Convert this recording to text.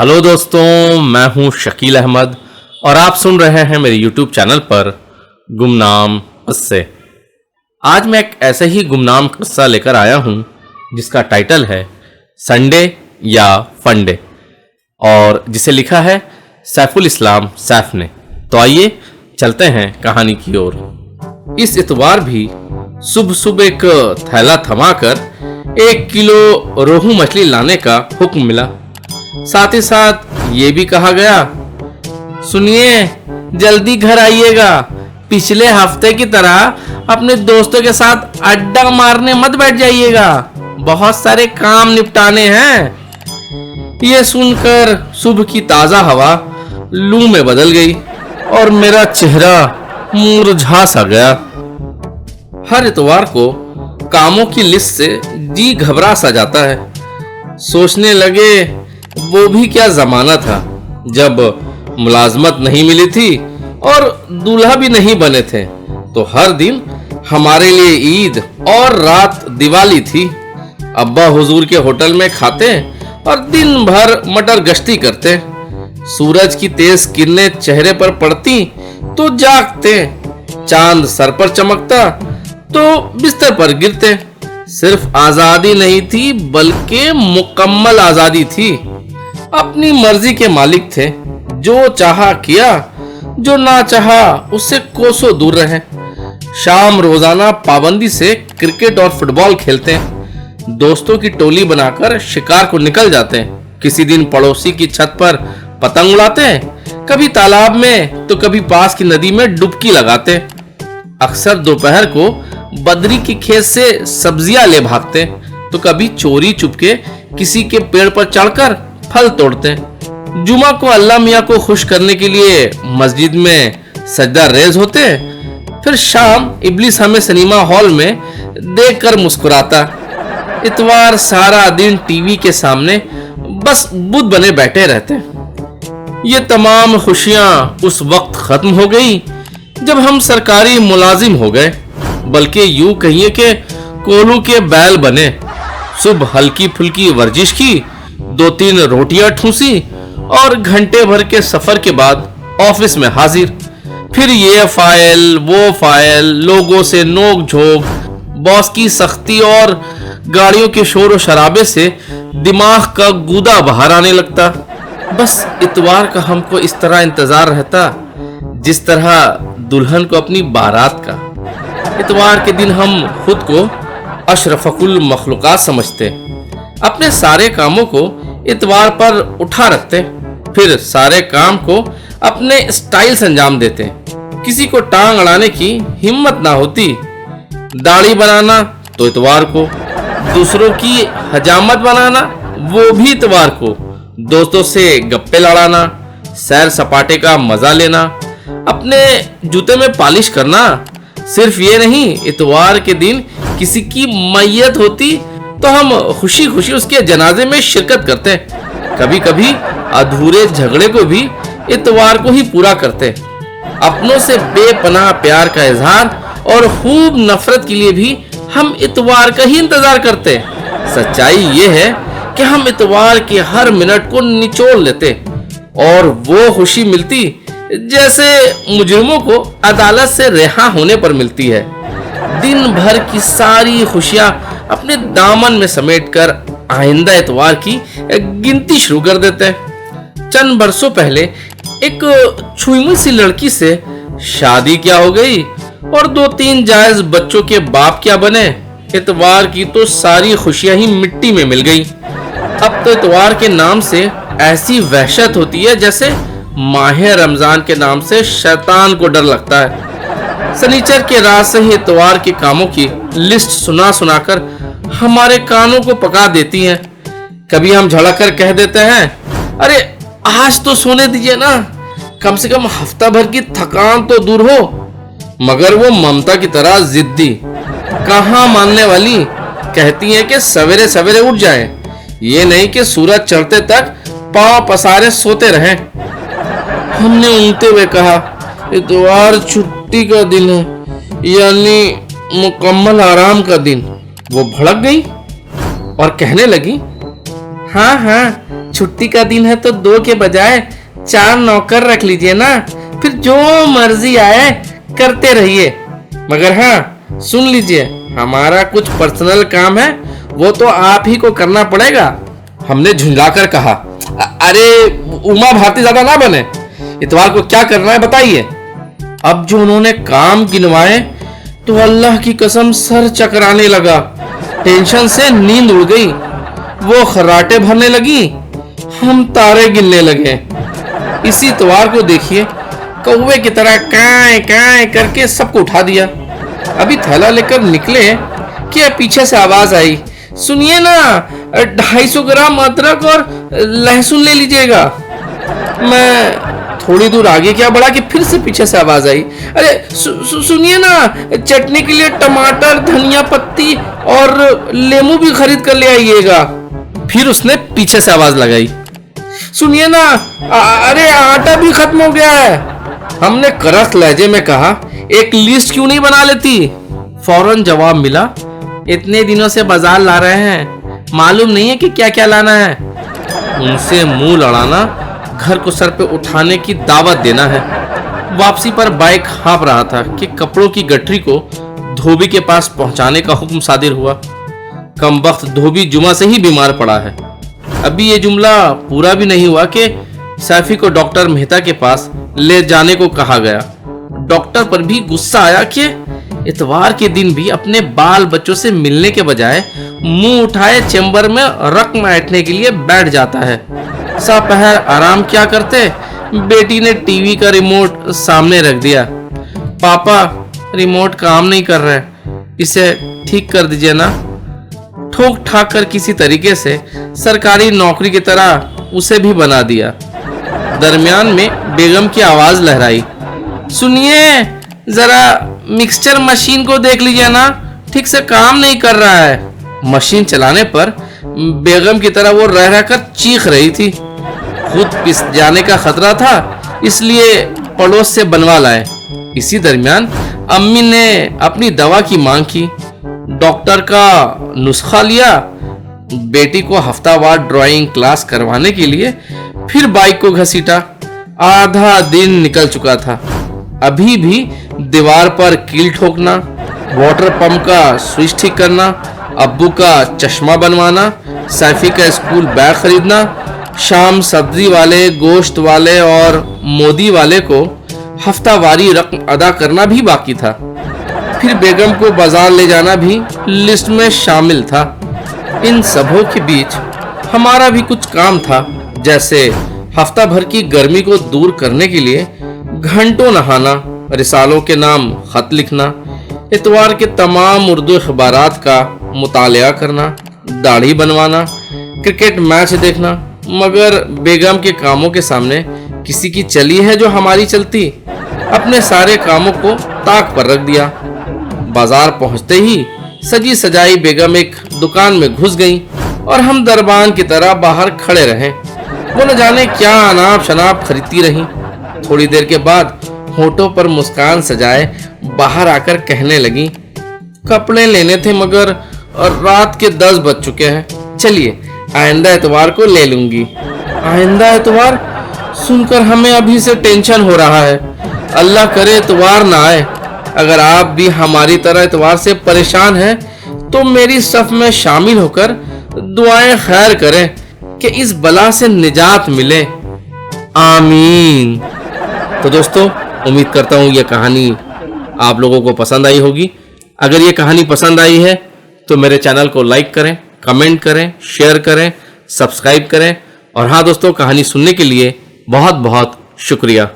Hello दोस्तों, मैं हूं शकील अहमद और आप सुन रहे हैं मेरे यूट्यूब चैनल पर गुमनाम किस्से। आज मैं एक ऐसे ही गुमनाम किस्सा लेकर आया हूं जिसका टाइटल है संडे या फंडे और जिसे लिखा है सैफुल इस्लाम सैफ ने। तो आइए चलते हैं कहानी की ओर। इस इतवार भी सुबह सुबह एक थैला थमाकर 1 किलो रोहू मछली लाने का हुक्म मिला। साथ ही साथ ये भी कहा गया, सुनिए जल्दी घर आइएगा, पिछले हफ्ते की तरह अपने दोस्तों के साथ अड्डा मारने मत बैठ जाइएगा, बहुत सारे काम निपटाने हैं। ये सुनकर सुबह की ताजा हवा लू में बदल गई और मेरा चेहरा मुरझा सा गया। हर इतवार को कामों की लिस्ट से जी घबरा सा जाता है। सोचने लगे वो भी क्या जमाना था जब मुलाजमत नहीं मिली थी और दूल्हा भी नहीं बने थे, तो हर दिन हमारे लिए ईद और रात दिवाली थी। अब्बा हुजूर के होटल में खाते और दिन भर मटर गश्ती करते। सूरज की तेज किरणें चेहरे पर पड़ती तो जागते, चांद सर पर चमकता तो बिस्तर पर गिरते। सिर्फ आजादी नहीं थी बल्कि मुकम्मल आजादी थी। अपनी मर्जी के मालिक थे, जो चाहा किया, जो ना चाहा उससे कोसों दूर रहे। शाम रोजाना पाबंदी से क्रिकेट और फुटबॉल खेलते, दोस्तों की टोली बनाकर शिकार को निकल जाते। किसी दिन पड़ोसी की छत पर पतंग उड़ाते, कभी तालाब में तो कभी पास की नदी में डुबकी लगाते। अक्सर दोपहर को बदरी की खेत से सब्जियां ले भागते, तो कभी चोरी चुपके किसी के पेड़ पर चढ़कर फल तोड़ते। जुमा को अल्लाह मियाँ को खुश करने के लिए मस्जिद में सजदा रेज होते। फिर शाम इब्लिस हमें सिनेमा हॉल में देखकर मुस्कुराता। इतवार सारा दिन टीवी के सामने बस बुत बने बैठे रहते। ये तमाम खुशियां उस वक्त खत्म हो गई जब हम सरकारी मुलाजिम हो गए, बल्कि यूं कहिए कि कोलू के बैल बने। सुबह हल्की फुल्की वर्जिश की, 2-3 रोटियां ठूसी और घंटे भर के सफर के बाद ऑफिस में हाजिर। फिर ये फाइल वो फाइल, लोगों से नोक झोंक, बॉस की सख्ती और गाड़ियों के शोर और शराबे से दिमाग का गूदा बाहर आने लगता। बस इतवार का हमको इस तरह इंतजार रहता जिस तरह दुल्हन को अपनी बारात का। इतवार के दिन हम खुद को अशरफकुल मखलूकात समझते, अपने सारे कामों को इतवार पर उठा रखते, फिर सारे काम को अपने स्टाइल से अंजाम देते। किसी को टांग अड़ाने की हिम्मत ना होती। दाढ़ी बनाना तो इतवार को, दूसरों की हजामत बनाना वो भी इतवार को, दोस्तों से गप्पे लड़ाना, सैर सपाटे का मजा लेना, अपने जूते में पालिश करना। सिर्फ ये नहीं, इतवार के दिन किसी की मैयत होती तो हम खुशी खुशी उसके जनाजे में शिरकत करते। कभी कभी अधूरे झगड़े को भी इतवार को ही पूरा करते। अपनों से बेपनाह प्यार का इजहार और खूब नफरत के लिए भी हम इतवार का ही इंतजार करते। सच्चाई ये है कि हम इतवार के हर मिनट को निचोड़ लेते और वो खुशी मिलती जैसे मुजरिमों को अदालत से रिहा होने पर मिलती है। दिन भर की सारी खुशियां अपने दामन में समेटकर आइंदा इतवार की गिनती शुरू कर देते हैं। चंद बरसों पहले एक छुईमुई सी लड़की से शादी क्या हो गई और 2-3 जायज बच्चों के बाप क्या बने। इतवार की तो सारी खुशियां ही मिट्टी में मिल गई। अब तो इतवार के नाम से ऐसी वहशत होती है जैसे माह रमजान के नाम से शैतान को डर लगता है। सनीचर के रात से ही इतवार के कामों की लिस्ट सुना सुनाकर हमारे कानों को पका देती हैं। कभी हम झड़क कर कह देते हैं, अरे आज तो सोने दीजिए ना, कम से कम हफ्ता भर की थकान तो दूर हो। मगर वो ममता की तरह जिद्दी, कहाँ मानने वाली, कहती हैं कि सवेरे सवेरे उठ जाएं, ये नहीं कि सूरज चढ़ते तक पांव पसारे सोते रहें। हमने ऊँगते हुए कहा, इतवार छुट्टी का दिन है, यानी मुकम्मल आराम का दिन। वो भड़क गई और कहने लगी, हाँ हाँ छुट्टी का दिन है तो 2 के बजाय 4 नौकर रख लीजिए ना, फिर जो मर्जी आए करते रहिए। मगर हाँ सुन लीजिए, हमारा कुछ पर्सनल काम है, वो तो आप ही को करना पड़ेगा। हमने झुंझलाकर कहा, अरे उमा भारती ज्यादा ना बने, इतवार को क्या करना है बताइए। अब जो उन्होंने काम गिनवाए तो अल्लाह की कसम सर चकराने लगा, टेंशन से नींद उड़ गई। वो खर्राटे भरने लगी, हम तारे गिनने लगे। इसी इतवार को देखिए कौवे की तरह काए काए करके सबको उठा दिया। अभी थैला लेकर निकले कि पीछे से आवाज आई, सुनिए ना 250 ग्राम अदरक और लहसुन ले लीजिएगा। मैं थोड़ी दूर आगे क्या बढ़ा कि फिर से पीछे से आवाज आई, अरे सुनिए ना चटनी के लिए टमाटर, धनिया पत्ती और लेमू भी खरीद कर ले आइएगा। फिर उसने पीछे से आवाज लगाई, सुनिए ना अरे आटा भी खत्म हो गया है। हमने करस लहजे में कहा, एक लिस्ट क्यों नहीं बना लेती। फौरन जवाब मिला, इतने दिनों से बाजार ला रहे हैं, मालूम नहीं है कि क्या क्या लाना है। उनसे मुंह लड़ाना, घर को सर पे उठाने की दावत देना है। वापसी पर बाइक हाँप रहा था कि कपड़ों की गठरी को धोबी के पास पहुंचाने का हुक्म सादिर हुआ। कमबख्त धोबी जुमा से ही बीमार पड़ा है। अभी ये जुमला पूरा भी नहीं हुआ कि सैफी को डॉक्टर मेहता के पास ले जाने को कहा गया। डॉक्टर पर भी गुस्सा आया कि इतवार के दिन भी अपने बाल बच्चों से मिलने के बजाय मुंह उठाए चैम्बर में रकम ऐंठने के लिए बैठ जाता है। सपहर आराम क्या करते, बेटी ने टीवी का रिमोट सामने रख दिया। पापा रिमोट काम नहीं कर रहा है, इसे ठीक कर दीजिए ना। ठोक ठाक कर किसी तरीके से सरकारी नौकरी की तरह उसे भी बना दिया। दरमियान में बेगम की आवाज लहराई, सुनिए जरा मिक्सचर मशीन को देख लीजिए ना, ठीक से काम नहीं कर रहा है। मशीन चलाने पर बेगम की तरह वो रह रह कर चीख रही थी। खुद पिस जाने का खतरा था, इसलिए पड़ोस से बनवा लाए। इसी दरमियान अम्मी ने अपनी दवा की मांग की, डॉक्टर का नुस्खा लिया। बेटी को हफ्तावार ड्राइंग क्लास करवाने के लिए फिर बाइक को घसीटा। आधा दिन निकल चुका था, अभी भी दीवार पर कील ठोकना, वाटर पंप का स्विच ठीक करना, अब्बू का चश्मा बनवाना, सैफी का स्कूल बैग खरीदना, शाम सब्जी वाले, गोश्त वाले और मोदी वाले को हफ्तावारी रकम अदा करना भी बाकी था। फिर बेगम को बाजार ले जाना भी लिस्ट में शामिल था। इन सबों के बीच हमारा भी कुछ काम था, जैसे हफ्ता भर की गर्मी को दूर करने के लिए घंटों नहाना, रिसालों के नाम खत लिखना, इतवार के तमाम उर्दू अखबारात का मुतालिया करना, दाढ़ी बनवाना, क्रिकेट मैच देखना। मगर बेगम के कामों के सामने किसी की चली है जो हमारी चलती। अपने सारे कामों को ताक पर रख दिया। बाजार पहुंचते ही सजी सजाई बेगम एक दुकान में घुस गई और हम दरबान की तरह बाहर खड़े रहे। वो न जाने क्या अनाप शनाप खरीदती रही। थोड़ी देर के बाद होठों पर मुस्कान सजाए बाहर आकर कहने लगी, कपड़े लेने थे मगर रात के 10 बज चुके हैं, चलिए आइंदा एतवार को ले लूंगी। आइंदा एतवार सुनकर हमें अभी से टेंशन हो रहा है। अल्लाह करे एतवार ना आए। अगर आप भी हमारी तरह एतवार से परेशान हैं तो मेरी सफ में शामिल होकर दुआएं खैर करें कि इस बला से निजात मिले। आमीन। तो दोस्तों, उम्मीद करता हूँ ये कहानी आप लोगों को पसंद आई होगी। अगर ये कहानी पसंद आई है तो मेरे चैनल को लाइक करें, कमेंट करें, शेयर करें, सब्सक्राइब करें। और हाँ दोस्तों, कहानी सुनने के लिए बहुत बहुत शुक्रिया।